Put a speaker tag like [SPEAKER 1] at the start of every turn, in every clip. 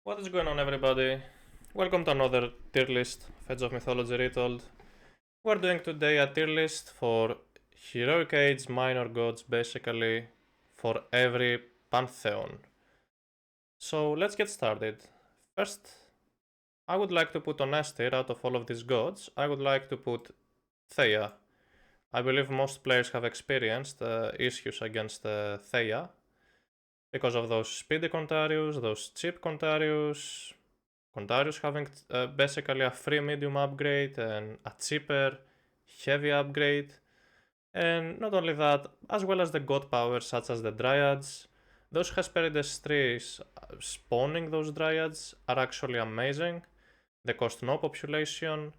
[SPEAKER 1] What is going on, everybody? Welcome to another tier list of Edge of Mythology Retold. We're doing today a tier list for Heroic Age minor gods, basically for every pantheon. So let's get started. First, I would like to put on S tier out of all of these gods. I would like to put Thea. I believe most players have experienced issues against Thea because of those speedy Contarius, those cheap Contarius, Contarius having basically a free medium upgrade and a cheaper heavy upgrade. And not only that, as well as the god powers such as the Dryads. Those Hesperides trees spawning those Dryads are actually amazing. They cost no population,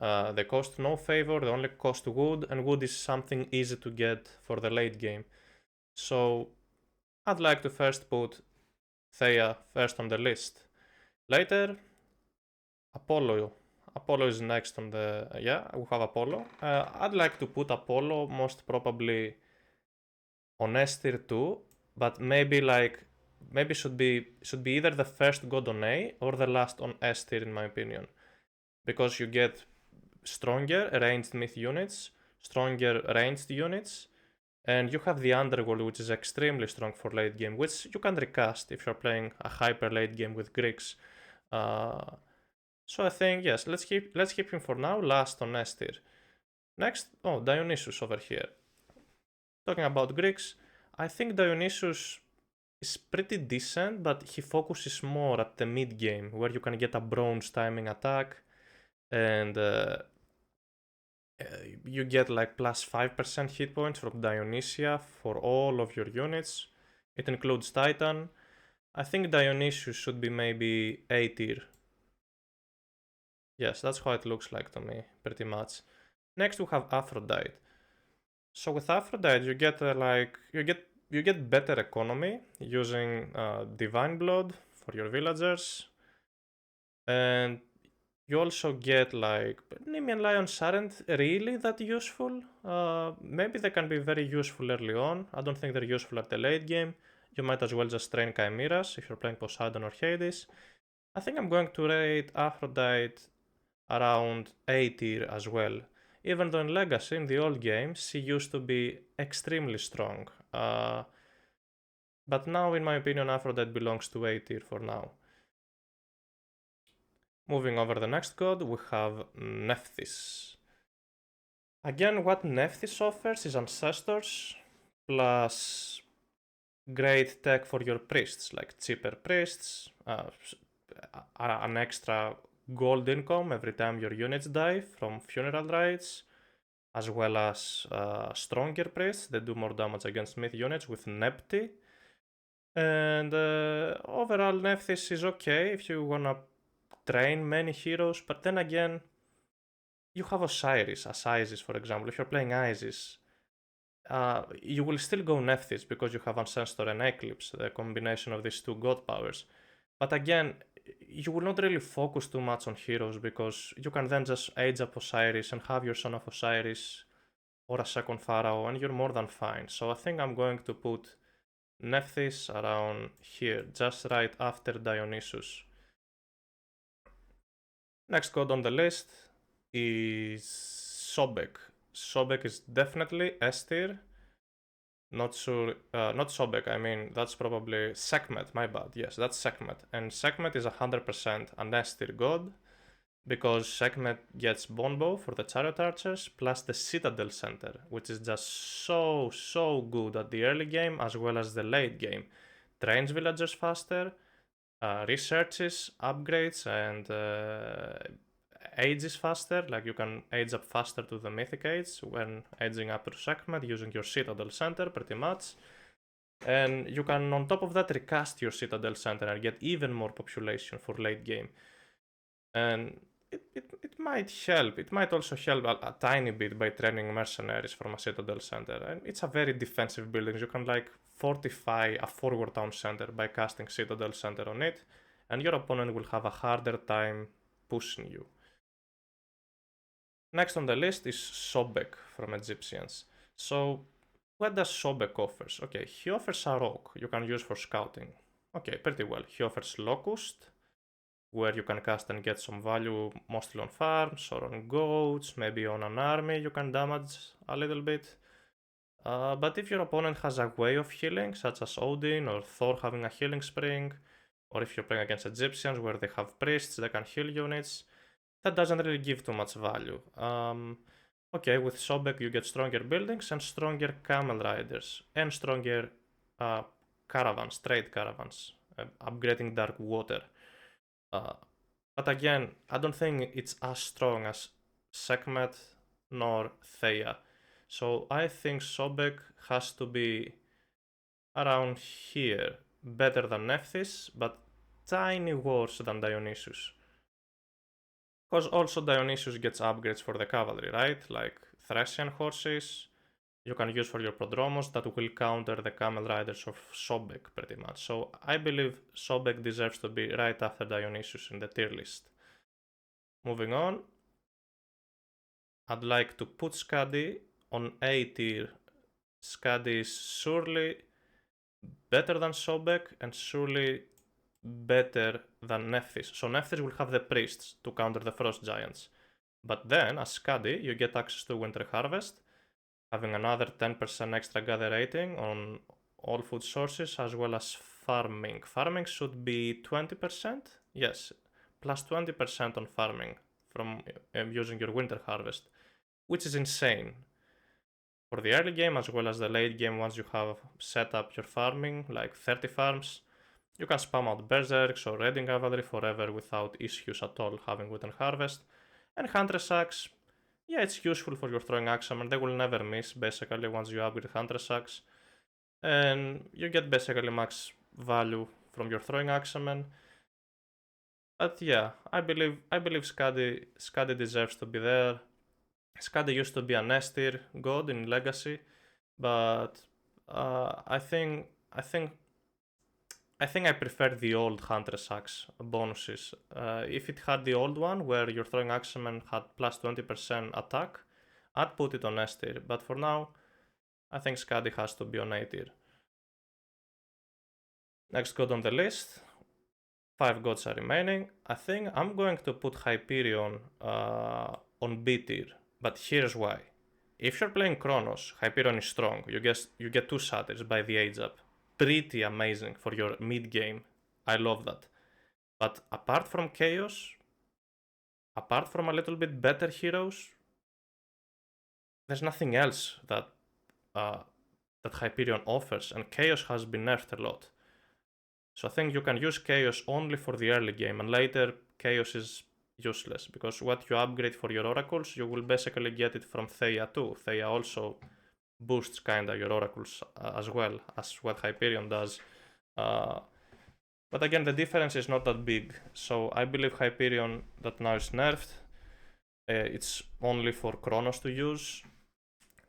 [SPEAKER 1] they cost no favor, they only cost wood, and wood is something easy to get for the late game. So I'd like to first put Thea first on the list. Later, Apollo. Apollo is next on the. Yeah, we have Apollo. I'd like to put Apollo most probably on S tier 2, but maybe should be either the first god on A or the last on S tier in my opinion, because you get stronger ranged myth units, stronger ranged units, and you have the Underworld, which is extremely strong for late game, which you can recast if you're playing a hyper late game with Greeks. So I think yes, let's keep him for now last on S tier. Next, Dionysus over here. Talking about Greeks, I think Dionysus is pretty decent, but he focuses more at the mid game, where you can get a bronze timing attack, and you get like plus 5% hit points from Dionysia for all of your units. It includes Titan. I think Dionysus should be maybe A tier. Yes, that's how it looks like to me, pretty much. Next we have Aphrodite. So with Aphrodite, you get better economy using Divine Blood for your villagers, and you also get like Nemean Lions aren't really that useful. Maybe they can be very useful early on. I don't think they're useful at the late game. You might as well just train Chimeras if you're playing Poseidon or Hades. I think I'm going to rate Aphrodite around A tier as well. Even though in Legacy, in the old games, she used to be extremely strong. But now, in my opinion, Aphrodite belongs to A tier for now. Moving over the next god, we have Nefis. Again, what Nefis offers is Ancestors, plus great tech for your priests, like cheaper priests, an extra gold income every time your units die from funeral rites, as well as stronger priests that do more damage against myth units with Nepti. And overall, Nefis is okay if you wanna train many heroes, but then again, you have Osiris, as Isis, for example. If you're playing Isis, you will still go Nefis because you have Ancestor and Eclipse, the combination of these two god powers. But again, you will not really focus too much on heroes because you can then just age up Osiris and have your Son of Osiris or a second Pharaoh, and you're more than fine. So I think I'm going to put Nefis around here, just right after Dionysus. Next god on the list is Sobek. Sobek is definitely S tier. Not sure, not Sobek, I mean, that's probably Sekhmet, my bad. Yes, that's Sekhmet. And Sekhmet is 100% an S tier god, because Sekhmet gets Bonbow for the Chariot Archers, plus the Citadel Center, which is just so good at the early game as well as the late game. Trains villagers faster, researches, upgrades, and ages faster. Like you can age up faster to the Mythic Age when aging up to Sekhmet using your Citadel Center, pretty much. And you can, on top of that, recast your Citadel Center and get even more population for late game. And it might help. It might also help a tiny bit by training mercenaries from a Citadel Center. And it's a very defensive building. You can like fortify a forward town center by casting Citadel Center on it, and your opponent will have a harder time pushing you. Next on the list is Sobek from Egyptians. So what does Sobek offers? Okay, he offers a rock you can use for scouting. Okay, pretty well. He offers Locust, where you can cast and get some value mostly on farms or on goats, maybe on an army you can damage a little bit. But if your opponent has a way of healing, such as Odin or Thor having a healing spring, or if you're playing against Egyptians where they have priests that can heal units, that doesn't really give too much value. Okay, with Sobek you get stronger buildings and stronger camel riders, and stronger uh, caravans, trade caravans, upgrading dark water. Uh, but again, I don't think it's as strong as Sekhmet nor Thea. So I think Sobek has to be around here, better than Nefis, but tiny worse than Dionysus. Because also Dionysus gets upgrades for the cavalry, right? Like Thracian horses you can use for your prodromos that will counter the camel riders of Sobek pretty much. So I believe Sobek deserves to be right after Dionysus in the tier list. Moving on, I'd like to put Skadi on A tier. Skadi is surely better than Sobek and surely better than Nefis. So Nefis will have the priests to counter the frost giants. But then, as Skadi, you get access to Winter Harvest, having another 10% extra gather rating on all food sources, as well as farming. Farming should be 20%? Yes, plus 20% on farming from using your Winter Harvest, which is insane. For the early game as well as the late game, once you have set up your farming, like 30 farms, you can spam out Berserks or Raiding Cavalry forever without issues at all having Winter Harvest. And Huntress Axe, yeah, it's useful for your throwing Axemen. They will never miss basically once you upgrade Huntress Axe. And you get basically max value from your throwing Axemen. But yeah, I believe Skadi deserves to be there. Skadi used to be an S tier god in Legacy, but I think I prefer the old Huntress Axe bonuses. If it had the old one where your throwing Axemen had plus 20% attack, I'd put it on S tier. But for now, I think Skadi has to be on A tier. Next god on the list. 5 gods are remaining. I think I'm going to put Hyperion on B tier. But here's why. If you're playing Chronos, Hyperion is strong. You get 2 satyrs by the age up. Pretty amazing for your mid game. I love that. But apart from Chaos, apart from a little bit better heroes, there's nothing else that Hyperion offers, and Chaos has been nerfed a lot. So I think you can use Chaos only for the early game, and later Chaos is useless, because what you upgrade for your oracles, you will basically get it from Thea too. Thea also boosts kinda your oracles as well as what Hyperion does. But again, the difference is not that big. So I believe Hyperion that now is nerfed. It's only for Kronos to use.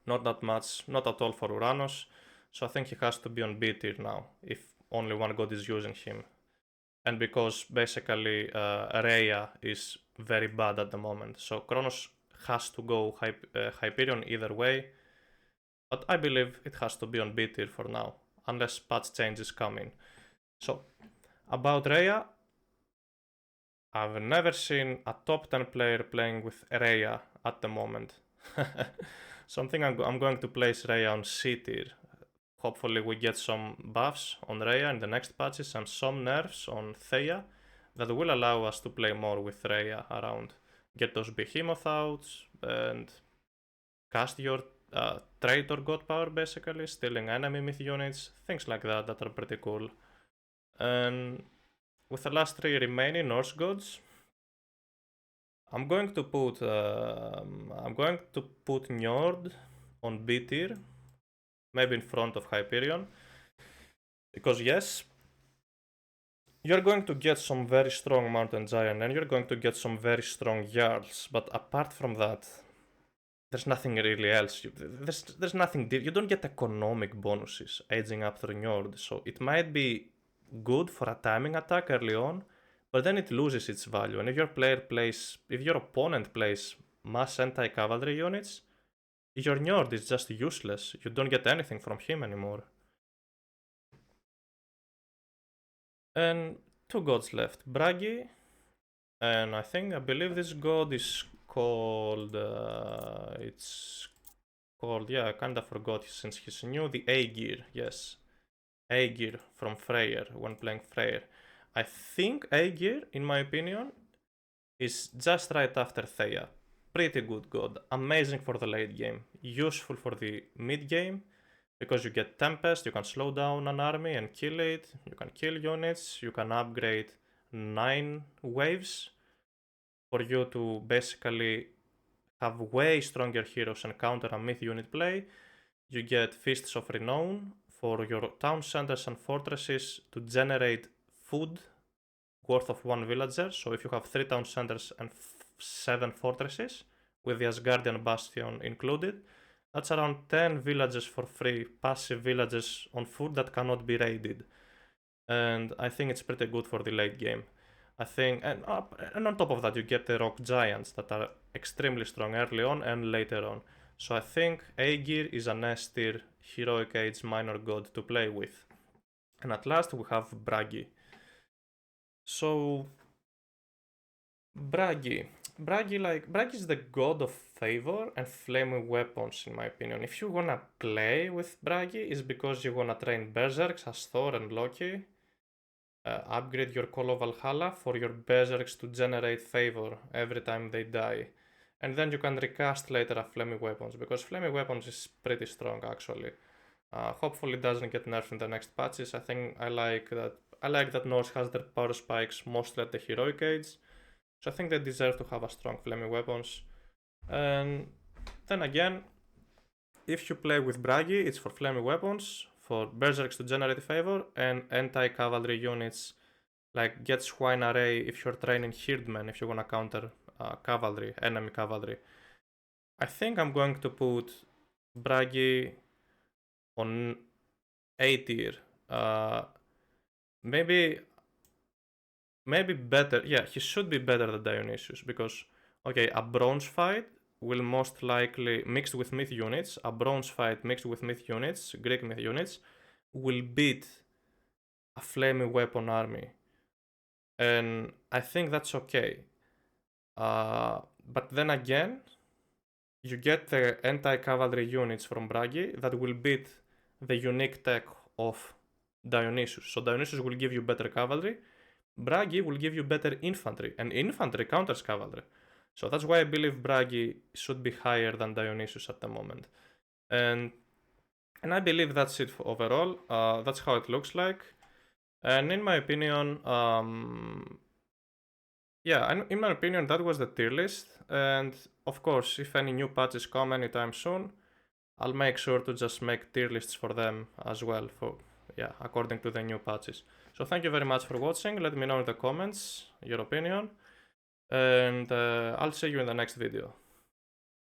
[SPEAKER 1] Not that much, not at all for Uranus. So I think he has to be on B tier now, if only one god is using him. And because basically Rhea is very bad at the moment. So Kronos has to go Hyperion either way. But I believe it has to be on B tier for now, unless patch changes come in. So, about Rhea, I've never seen a top 10 player playing with Rhea at the moment. So I think I'm going to place Rhea on C tier. Hopefully we get some buffs on Rhea in the next patches and some nerfs on Thea that will allow us to play more with Rhea around. Get those behemoth out and cast your traitor god power basically, stealing enemy myth units, things like that that are pretty cool. And with the last 3 remaining Norse gods, I'm going to put Njord on B tier, maybe in front of Hyperion, because yes, you're going to get some very strong mountain giant and you're going to get some very strong jarls, but apart from that, there's nothing really else. There's nothing. You don't get economic bonuses aging up through Njord, so it might be good for a timing attack early on, but then it loses its value. And if your opponent plays mass anti-cavalry units, your Njord is just useless. You don't get anything from him anymore. And two gods left, Bragi, and I believe this god is called, it's called, yeah, I kinda forgot since he's new, the Aegir, yes. Aegir from Freyr, when playing Freyr. I think Aegir, in my opinion, is just right after Thea. Pretty good god, amazing for the late game, useful for the mid game, because you get Tempest, you can slow down an army and kill it, you can kill units, you can upgrade 9 waves for you to basically have way stronger heroes and counter a myth unit play. You get Feasts of Renown for your town centers and fortresses to generate food worth of 1 villager. So if you have 3 town centers and 7 fortresses, with the Asgardian Bastion included, that's around 10 villages for free, passive villages on food that cannot be raided. And I think it's pretty good for the late game. I think, and on top of that, you get the rock giants that are extremely strong early on and later on. So I think Aegir is an S tier Heroic Age minor god to play with. And at last we have Bragi. So Bragi is the god of favor and flaming weapons, in my opinion. If you wanna play with Bragi, it's because you wanna train berserks as Thor and Loki. Upgrade your Call of Valhalla for your berserks to generate favor every time they die. And then you can recast later a flaming weapons, because flaming weapons is pretty strong actually. Hopefully it doesn't get nerfed in the next patches. I like that Norse has their power spikes mostly at the heroic age. So I think they deserve to have a strong flaming weapons. And then again, if you play with Bragi, it's for flaming weapons, for berserks to generate favor, and anti-cavalry units like get Swine Array if you're training Herdmen, if you wanna counter cavalry, enemy cavalry. I think I'm going to put Bragi on A tier. Maybe better. Yeah, he should be better than Dionysius, because okay, a bronze fight will most likely, mixed with myth units, a bronze fight mixed with myth units, Greek myth units, will beat a flaming weapon army. And I think that's okay. But then again, you get the anti-cavalry units from Bragi that will beat the unique tech of Dionysius. So Dionysius will give you better cavalry, Bragi will give you better infantry, and infantry counters cavalry. So that's why I believe Bragi should be higher than Dionysius at the moment. And I believe that's it overall. That's how it looks like. And in my opinion, that was the tier list. And of course, if any new patches come anytime soon, I'll make sure to just make tier lists for them as well, according to the new patches. So thank you very much for watching. Let me know in the comments your opinion, and I'll see you in the next video.